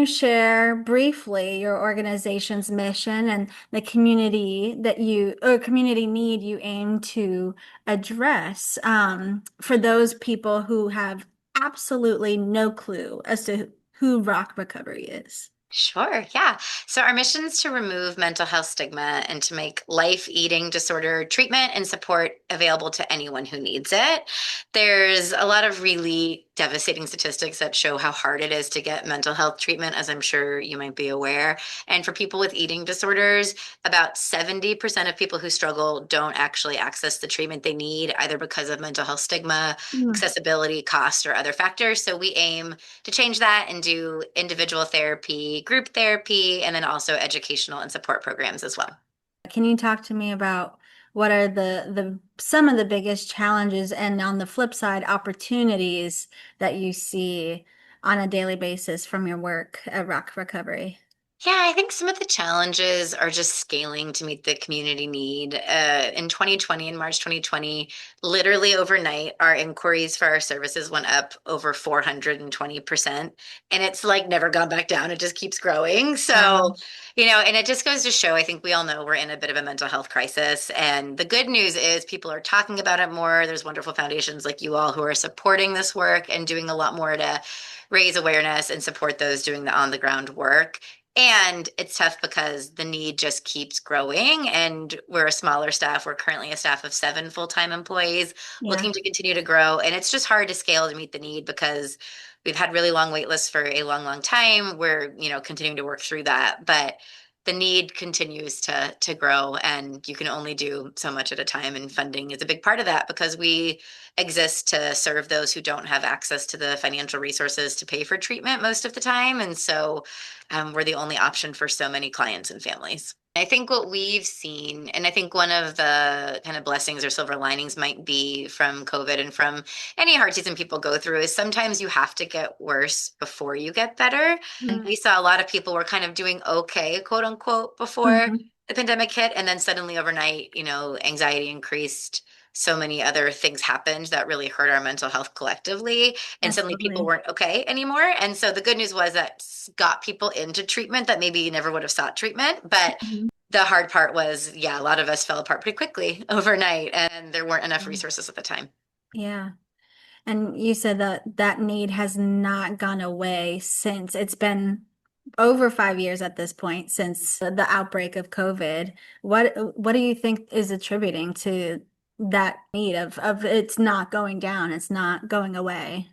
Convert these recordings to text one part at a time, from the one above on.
you share briefly your organization's mission and the community that you or community need you aim to address for those people who have absolutely no clue as to who rock recovery is? Sure, yeah. So our mission is to remove mental health stigma and to make life eating disorder treatment and support available to anyone who needs it. There's a lot of really devastating statistics that show how hard it is to get mental health treatment, as I'm sure you might be aware. And for people with eating disorders, about 70% of people who struggle don't actually access the treatment they need, either because of mental health stigma, Mm. accessibility, cost, or other factors. So we aim to change that and do individual therapy, group therapy, and then also educational and support programs as well. Can you talk to me about what are the some of the biggest challenges and on the flip side, opportunities that you see on a daily basis from your work at Rock Recovery? Yeah, I think some of the challenges are just scaling to meet the community need. In 2020, in March 2020, literally overnight, our inquiries for our services went up over 420%. And it's like never gone back down. It just keeps growing. So, Wow. and it just goes to show, I think we all know we're in a bit of a mental health crisis. And the good news is people are talking about it more. There's wonderful foundations like you all who are supporting this work and doing a lot more to raise awareness and support those doing the on the ground work. And it's tough because the need just keeps growing, and we're a smaller staff. We're currently a staff of 7 full-time employees Yeah. looking to continue to grow. And it's just hard to scale to meet the need because we've had really long wait lists for a long, long time. We're, continuing to work through that. But the need continues to grow, and you can only do so much at a time. And funding is a big part of that because we exist to serve those who don't have access to the financial resources to pay for treatment most of the time. And so we're the only option for so many clients and families. I think what we've seen, and I think one of the kind of blessings or silver linings might be from COVID and from any hard season people go through, is sometimes you have to get worse before you get better. And we saw a lot of people were kind of doing okay, quote unquote, before Mhm. the pandemic hit. And then suddenly overnight, anxiety increased. So many other things happened that really hurt our mental health collectively. And suddenly people Absolutely. weren't okay anymore. And so the good news was that got people into treatment that maybe never would have sought treatment. But Mhm. the hard part was, yeah, a lot of us fell apart pretty quickly overnight, and there weren't enough resources at the time. Yeah. And you said that that need has not gone away since it's been over 5 years at this point since the outbreak of COVID. What do you think is attributing to that need of it's not going down, it's not going away?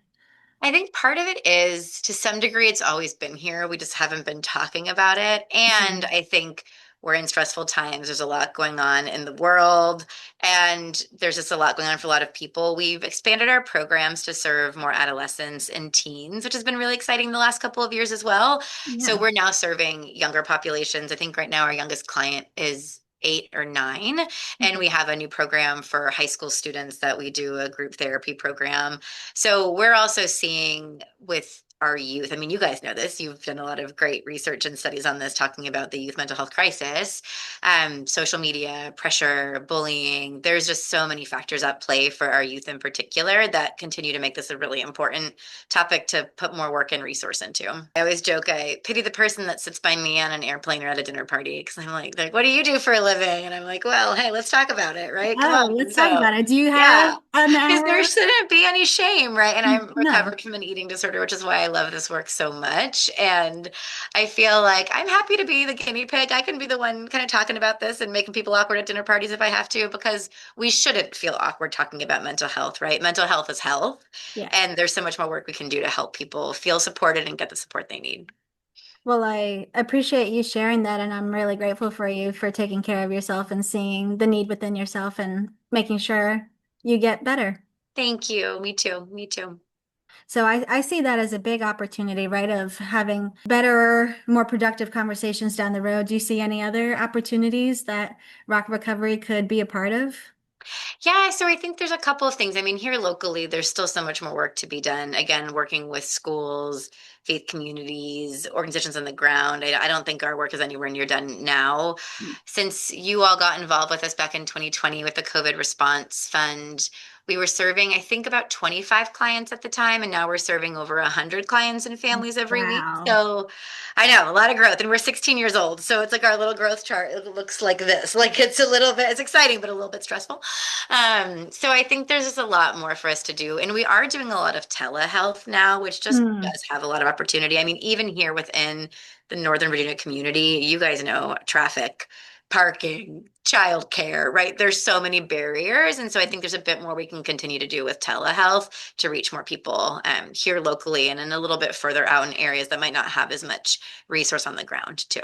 I think part of it is to some degree, it's always been here. We just haven't been talking about it. And Mhm. I think we're in stressful times. There's a lot going on in the world, and there's just a lot going on for a lot of people. We've expanded our programs to serve more adolescents and teens, which has been really exciting the last couple of years as well. So Yeah. we're now serving younger populations. I think right now our youngest client is 8 or 9, and we have a new program for high school students that we do a group therapy program. So we're also seeing with our youth, I mean, you guys know this, you've done a lot of great research and studies on this, talking about the youth mental health crisis, social media, pressure, bullying. There's just so many factors at play for our youth in particular that continue to make this a really important topic to put more work and resource into. I always joke, I pity the person that sits by me on an airplane or at a dinner party because I'm like, what do you do for a living? And I'm like, well, hey, let's talk about it, right? Come Oh, on. let's talk So about it. Do you have yeah, an because there hour? shouldn't be any shame, right? And I'm No. recovered from an eating disorder, which is why I love this work so much. And I feel like I'm happy to be the guinea pig. I can be the one kind of talking about this and making people awkward at dinner parties if I have to, because we shouldn't feel awkward talking about mental health, right? Mental health is health. Yes. And there's so much more work we can do to help people feel supported and get the support they need. Well, I appreciate you sharing that, and I'm really grateful for you for taking care of yourself and seeing the need within yourself and making sure you get better. Thank you. Me too. Me too. So I see that as a big opportunity, right, of having better, more productive conversations down the road. Do you see any other opportunities that Rock Recovery could be a part of? Yeah, so I think there's a couple of things. I mean, here locally, there's still so much more work to be done. Again, working with schools, faith communities, organizations on the ground. I don't think our work is anywhere near done now. Since you all got involved with us back in 2020 with the COVID Response Fund, We were serving, I think, about 25 clients at the time, and now we're serving over 100 clients and families every week. Wow. So I know a lot of growth, and we're 16 years old. So it's like our little growth chart. It looks like this. Like it's a little bit, it's exciting, but a little bit stressful. So I think there's just a lot more for us to do. And we are doing a lot of telehealth now, which just Mm. does have a lot of opportunity. I mean, even here within the Northern Virginia community, you guys know traffic, parking, childcare, right? There's so many barriers. And so I think there's a bit more we can continue to do with telehealth to reach more people here locally and then a little bit further out in areas that might not have as much resource on the ground too.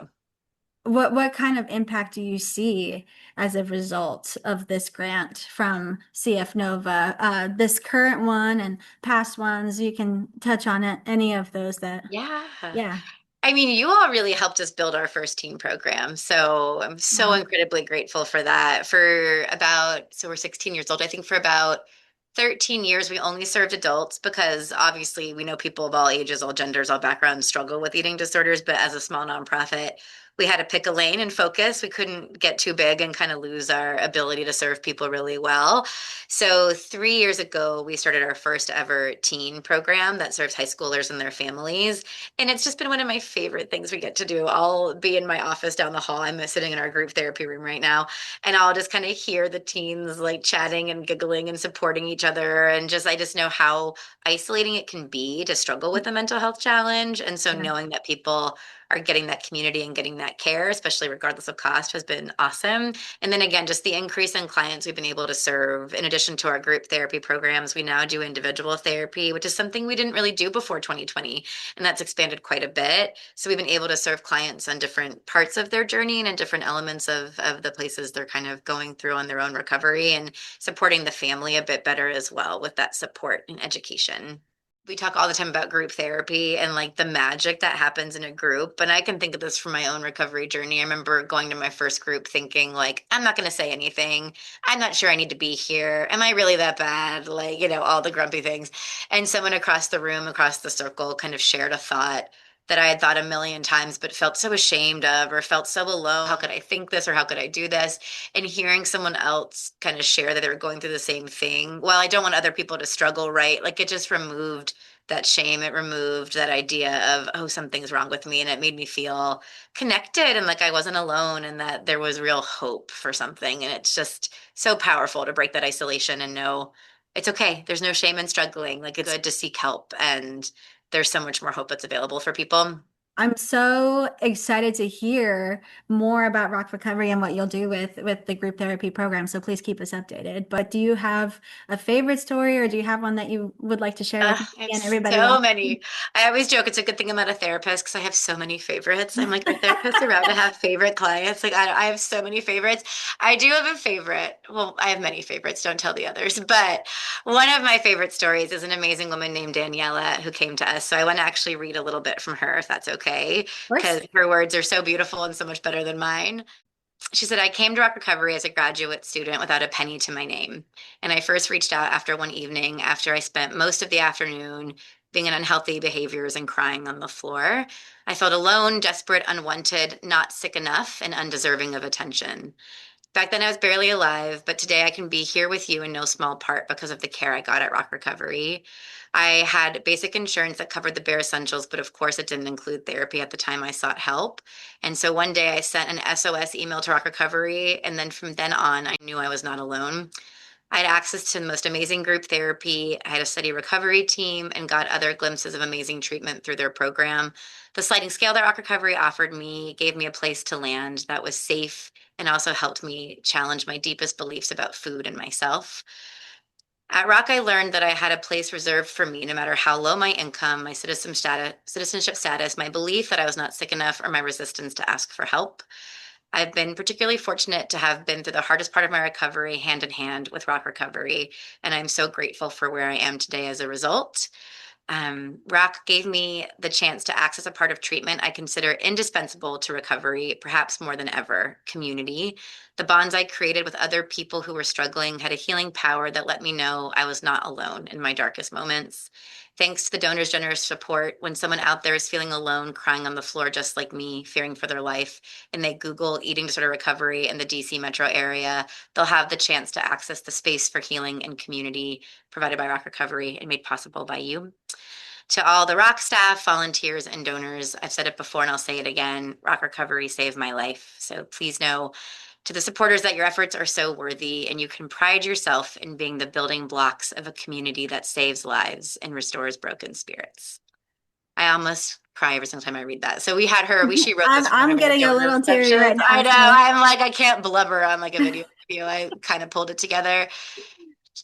What kind of impact do you see as a result of this grant from CF Nova? This current one and past ones, you can touch on it, any of those that, Yeah. yeah. I mean, you all really helped us build our first teen program. So I'm so Wow. incredibly grateful for that. For about, so we're 16 years old. I think for about 13 years, we only served adults because obviously we know people of all ages, all genders, all backgrounds struggle with eating disorders. But as a small nonprofit, we had to pick a lane and focus. We couldn't get too big and kind of lose our ability to serve people really well. So 3 years ago, we started our first ever teen program that serves high schoolers and their families. And it's just been one of my favorite things we get to do. I'll be in my office down the hall. I'm sitting in our group therapy room right now, and I'll just kind of hear the teens like chatting and giggling and supporting each other. And just, I just know how isolating it can be to struggle with a mental health challenge. And so Yeah. knowing that people are getting that community and getting that care, especially regardless of cost, has been awesome. And then again, just the increase in clients we've been able to serve. In addition to our group therapy programs, we now do individual therapy, which is something we didn't really do before 2020, and that's expanded quite a bit. So we've been able to serve clients on different parts of their journey and in different elements of the places they're kind of going through on their own recovery and supporting the family a bit better as well with that support and education. We talk all the time about group therapy and like the magic that happens in a group. And I can think of this from my own recovery journey. I remember going to my first group thinking like, I'm not going to say anything. I'm not sure I need to be here. Am I really that bad? Like, all the grumpy things. And someone across the room, across the circle kind of shared a thought that I had thought a million times, but felt so ashamed of or felt so alone. How could I think this or how could I do this? And hearing someone else kind of share that they were going through the same thing. Well, I don't want other people to struggle, right? Like it just removed that shame. It removed that idea of, oh, something's wrong with me. And it made me feel connected and like I wasn't alone and that there was real hope for something. And it's just so powerful to break that isolation and know it's okay. There's no shame in struggling. Like it's good to seek help and there's so much more hope that's available for people. I'm so excited to hear more about Rock Recovery and what you'll do with the group therapy program. So please keep us updated. But do you have a favorite story or do you have one that you would like to share with me I have and everybody so watching? many. I always joke it's a good thing I'm not a therapist because I have so many favorites. I'm like, are therapists allowed to have favorite clients? Like, I have so many favorites. I do have a favorite. Well, I have many favorites. Don't tell the others. But one of my favorite stories is an amazing woman named Daniela who came to us. So I want to actually read a little bit from her, if that's okay, Of course. because her words are so beautiful and so much better than mine. She said, I came to Rock Recovery as a graduate student without a penny to my name. And I first reached out after one evening after I spent most of the afternoon being in unhealthy behaviors and crying on the floor. I felt alone, desperate, unwanted, not sick enough, and undeserving of attention. Back then, I was barely alive, but today I can be here with you in no small part because of the care I got at Rock Recovery. I had basic insurance that covered the bare essentials, but of course, it didn't include therapy at the time I sought help. And so one day I sent an SOS email to Rock Recovery, and then from then on, I knew I was not alone. I had access to the most amazing group therapy. I had a steady recovery team and got other glimpses of amazing treatment through their program. The sliding scale that Rock Recovery offered me gave me a place to land that was safe and also helped me challenge my deepest beliefs about food and myself. At Rock, I learned that I had a place reserved for me no matter how low my income, my citizenship status, my belief that I was not sick enough, or my resistance to ask for help. I've been particularly fortunate to have been through the hardest part of my recovery hand in hand with Rock Recovery, and I'm so grateful for where I am today as a result. Rock gave me the chance to access a part of treatment I consider indispensable to recovery, perhaps more than ever, community. The bonds I created with other people who were struggling had a healing power that let me know I was not alone in my darkest moments. Thanks to the donors' generous support, when someone out there is feeling alone, crying on the floor just like me, fearing for their life, and they Google eating disorder recovery in the DC metro area, they'll have the chance to access the space for healing and community provided by Rock Recovery and made possible by you. To all the Rock staff, volunteers, and donors, I've said it before and I'll say it again, Rock Recovery saved my life. So please know to the supporters that your efforts are so worthy and you can pride yourself in being the building blocks of a community that saves lives and restores broken spirits. I almost cry every single time I read that. So she wrote this for one I'm of our getting a donor little teary receptions. right I now. know, So I'm like, I can't blubber on like a video. I kind of pulled it together.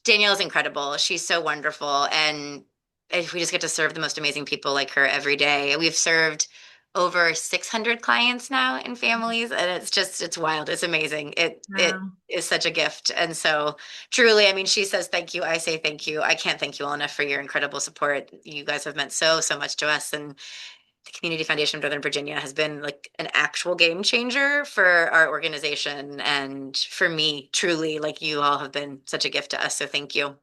Danielle is incredible. She's so wonderful. And we just get to serve the most amazing people like her every day. We've served over 600 clients now and families, and it's wild. It's amazing. It wow. is such a gift. And so truly, I mean, she says thank you. I say thank you. I can't thank you all enough for your incredible support. You guys have meant so, so much to us. And the Community Foundation of Northern Virginia has been like an actual game changer for our organization and for me, truly, like you all have been such a gift to us. So thank you.